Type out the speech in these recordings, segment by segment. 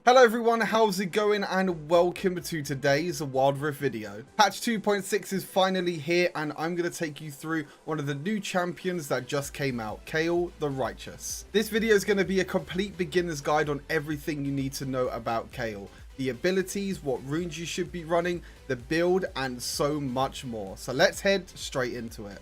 Hello everyone, how's it going, and welcome to today's Wild Rift video. Patch 2.6 is finally here, and I'm going to take you through one of the new champions that just came out, Kayle the Righteous. This video is going to be a complete beginner's guide on everything you need to know about Kayle. The abilities, what runes you should be running, the build, and so much more. So let's head straight into it.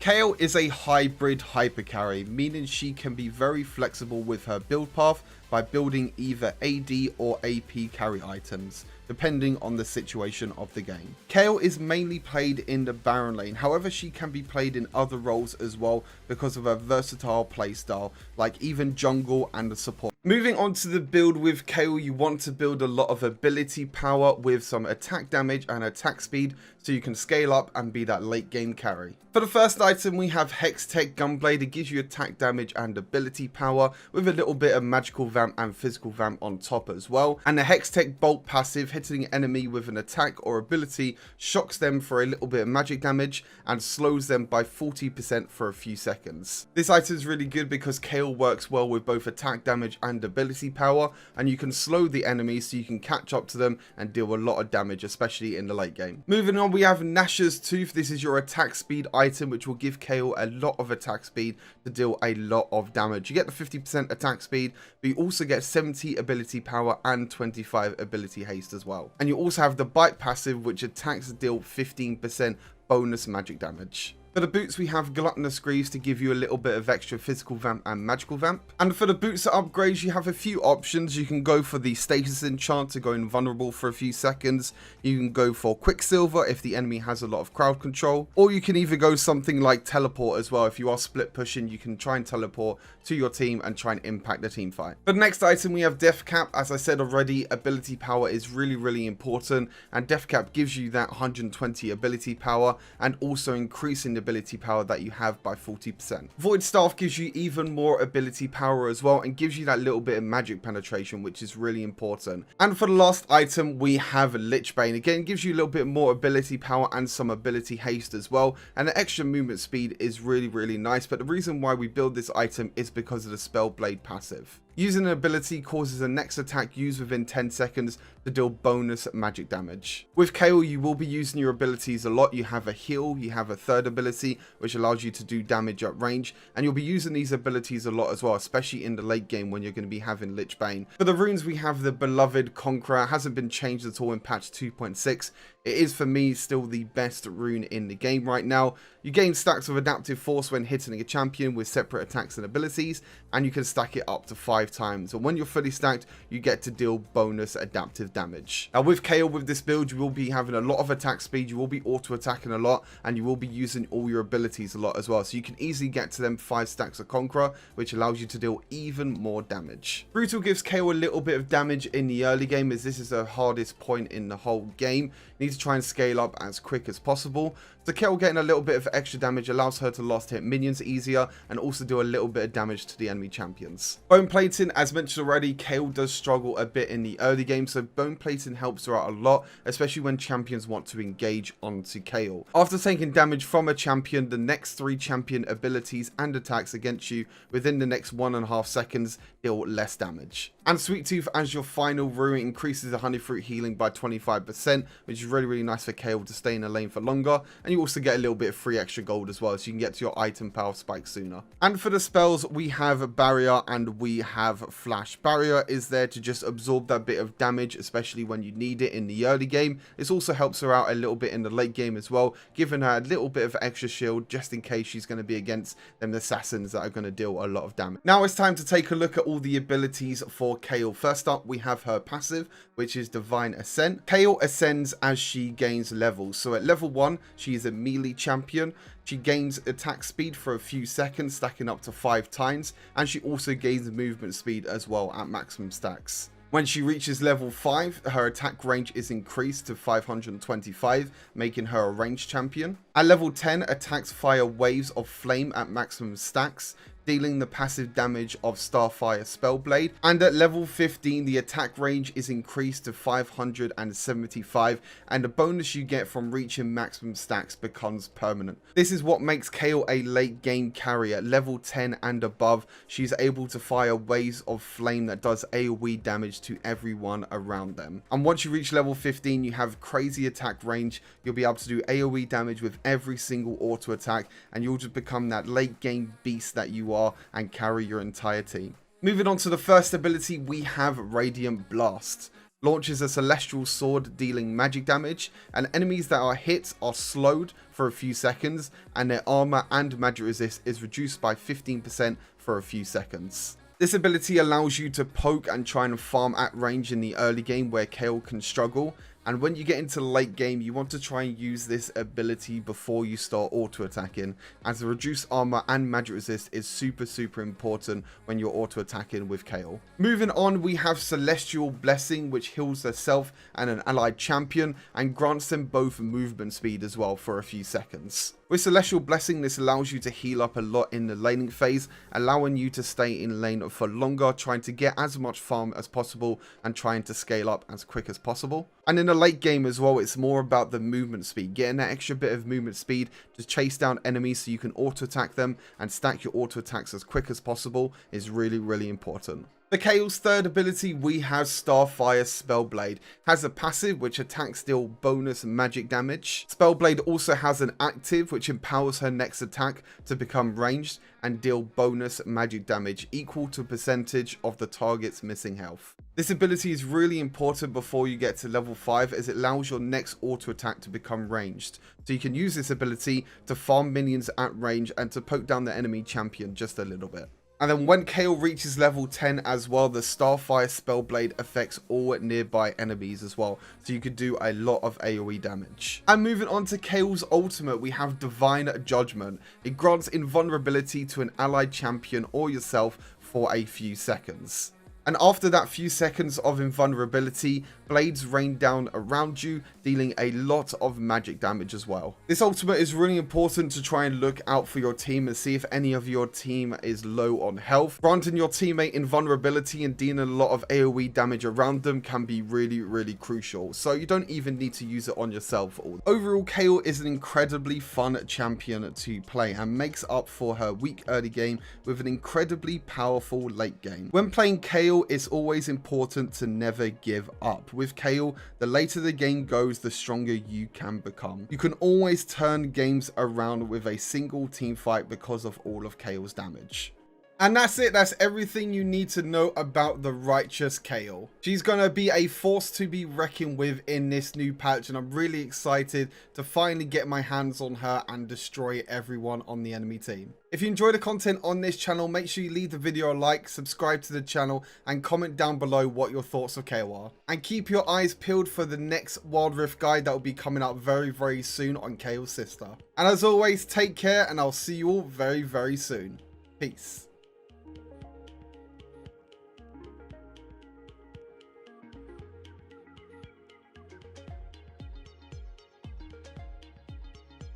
Kayle is a hybrid hypercarry, meaning she can be very flexible with her build path by building either AD or AP carry items, depending on the situation of the game. Kayle is mainly played in the Baron lane, however she can be played in other roles as well because of her versatile playstyle, like even jungle and the support. Moving on to the build with Kayle, you want to build a lot of ability power with some attack damage and attack speed so you can scale up and be that late game carry. For the first item we have Hextech Gunblade. It gives you attack damage and ability power with a little bit of magical vamp and physical vamp on top as well. And the Hextech Bolt passive, hitting an enemy with an attack or ability shocks them for a little bit of magic damage and slows them by 40% for a few seconds. This item is really good because Kayle works well with both attack damage and ability power, and you can slow the enemy so you can catch up to them and deal a lot of damage, especially in the late game. Moving on, we have Nash's Tooth. This is your attack speed item which will give Kayle a lot of attack speed to deal a lot of damage. You get the 50% attack speed, but you also get 70 ability power and 25 ability haste as well. And you also have the Bite passive, which attacks deal 15% bonus magic damage. For the boots, we have Gluttonous Greaves to give you a little bit of extra physical vamp and magical vamp. And for the boots upgrades, you have a few options. You can go for the status enchant to go invulnerable for a few seconds. You can go for Quicksilver if the enemy has a lot of crowd control. Or you can either go something like teleport as well. If you are split pushing, you can try and teleport to your team and try and impact the team fight. For the next item, we have Death Cap. As I said already, ability power is really important. And Death Cap gives you that 120 ability power and also increasing the ability power that you have by 40%. Void Staff gives you even more ability power as well and gives you that little bit of magic penetration, which is really important. And for the last item, we have Lichbane. Again, gives you a little bit more ability power and some ability haste as well, and the extra movement speed is really nice. But the reason why we build this item is because of the Spell Blade passive. Using an ability causes the next attack used within 10 seconds to deal bonus magic damage. With Kayle, you will be using your abilities a lot. You have a heal, you have a third ability, which allows you to do damage at range, and you'll be using these abilities a lot as well, especially in the late game when you're going to be having Lichbane. For the runes, we have the Beloved Conqueror. It hasn't been changed at all in patch 2.6. It is, for me, still the best rune in the game right now. You gain stacks of Adaptive Force when hitting a champion with separate attacks and abilities, and you can stack it up to 5 times. And when you're fully stacked, you get to deal bonus adaptive damage. Now with Kayle, with this build, you will be having a lot of attack speed, you will be auto-attacking a lot, and you will be using all your abilities a lot as well. So you can easily get to them 5 stacks of Conqueror, which allows you to deal even more damage. Brutal gives Kayle a little bit of damage in the early game, as this is the hardest point in the whole game. You need to try and scale up as quick as possible. So Kayle getting a little bit of extra damage allows her to last hit minions easier and also do a little bit of damage to the enemy champions. Bone plating, as mentioned already, Kayle does struggle a bit in the early game, so bone plating helps her out a lot, especially when champions want to engage onto Kayle. After taking damage from a champion, the next 3 champion abilities and attacks against you within the next 1.5 seconds deal less damage. And Sweet Tooth as your final rune increases the Honey Fruit healing by 25%, which is really nice for Kayle to stay in the lane for longer. And you also get a little bit of free extra gold as well, so you can get to your item power spike sooner. And for the spells, we have Barrier and we have Flash. Barrier is there to just absorb that bit of damage, especially when you need it in the early game. This also helps her out a little bit in the late game as well, giving her a little bit of extra shield just in case she's going to be against them assassins that are going to deal a lot of damage. Now it's time to take a look at all the abilities for Kayle. First up, we have her passive, which is Divine Ascent. Kayle ascends as she gains levels. So at level 1, she is a melee champion. She gains attack speed for a few seconds, stacking up to 5 times, and she also gains movement speed as well at maximum stacks. When she reaches level 5, her attack range is increased to 525, making her a ranged champion. At level 10, attacks fire waves of flame at maximum stacks. dealing the passive damage of Starfire Spellblade, and at level 15 the attack range is increased to 575, and the bonus you get from reaching maximum stacks becomes permanent. This is what makes Kayle a late game carry. At level 10 and above, she's able to fire waves of flame that does AoE damage to everyone around them, and once you reach level 15 you have crazy attack range. You'll be able to do AoE damage with every single auto attack, and you'll just become that late game beast that you are and carry your entire team. Moving on to the first ability, we have Radiant Blast. Launches a celestial sword dealing magic damage, and enemies that are hit are slowed for a few seconds, and their armor and magic resist is reduced by 15% for a few seconds. This ability allows you to poke and try and farm at range in the early game where Kayle can struggle, and when you get into the late game you want to try and use this ability before you start auto attacking, as the reduced armor and magic resist is super important when you're auto attacking with Kayle. Moving on, we have Celestial Blessing, which heals herself and an allied champion and grants them both movement speed as well for a few seconds. With Celestial Blessing, this allows you to heal up a lot in the laning phase, allowing you to stay in lane for longer, trying to get as much farm as possible and trying to scale up as quick as possible. And in the late game as well, it's more about the movement speed, getting that extra bit of movement speed to chase down enemies so you can auto attack them and stack your auto attacks as quick as possible is really important. For Kayle's third ability, we have Starfire Spellblade. Has a passive which attacks deal bonus magic damage. Spellblade also has an active which empowers her next attack to become ranged and deal bonus magic damage equal to a percentage of the target's missing health. This ability is really important before you get to level 5, as it allows your next auto attack to become ranged. So you can use this ability to farm minions at range and to poke down the enemy champion just a little bit. And then when Kayle reaches level 10 as well, the Starfire Spellblade affects all nearby enemies as well, so you could do a lot of AoE damage. And moving on to Kayle's ultimate, we have Divine Judgment. It grants invulnerability to an allied champion or yourself for a few seconds. And after that few seconds of invulnerability, blades rain down around you, dealing a lot of magic damage as well. This ultimate is really important to try and look out for your team and see if any of your team is low on health. Granting your teammate invulnerability and dealing a lot of AoE damage around them can be really crucial, so you don't even need to use it on yourself. Overall, Kayle is an incredibly fun champion to play and makes up for her weak early game with an incredibly powerful late game. When playing Kayle, it's always important to never give up. With Kayle, the later the game goes, the stronger you can become. You can always turn games around with a single team fight because of all of Kayle's damage. And that's it. That's everything you need to know about the righteous Kayle. She's going to be a force to be reckoned with in this new patch, and I'm really excited to finally get my hands on her and destroy everyone on the enemy team. If you enjoy the content on this channel, make sure you leave the video a like, subscribe to the channel, and comment down below what your thoughts of Kayle are. And keep your eyes peeled for the next Wild Rift guide that will be coming out very soon on Kayle's sister. And as always, take care, and I'll see you all very soon. Peace.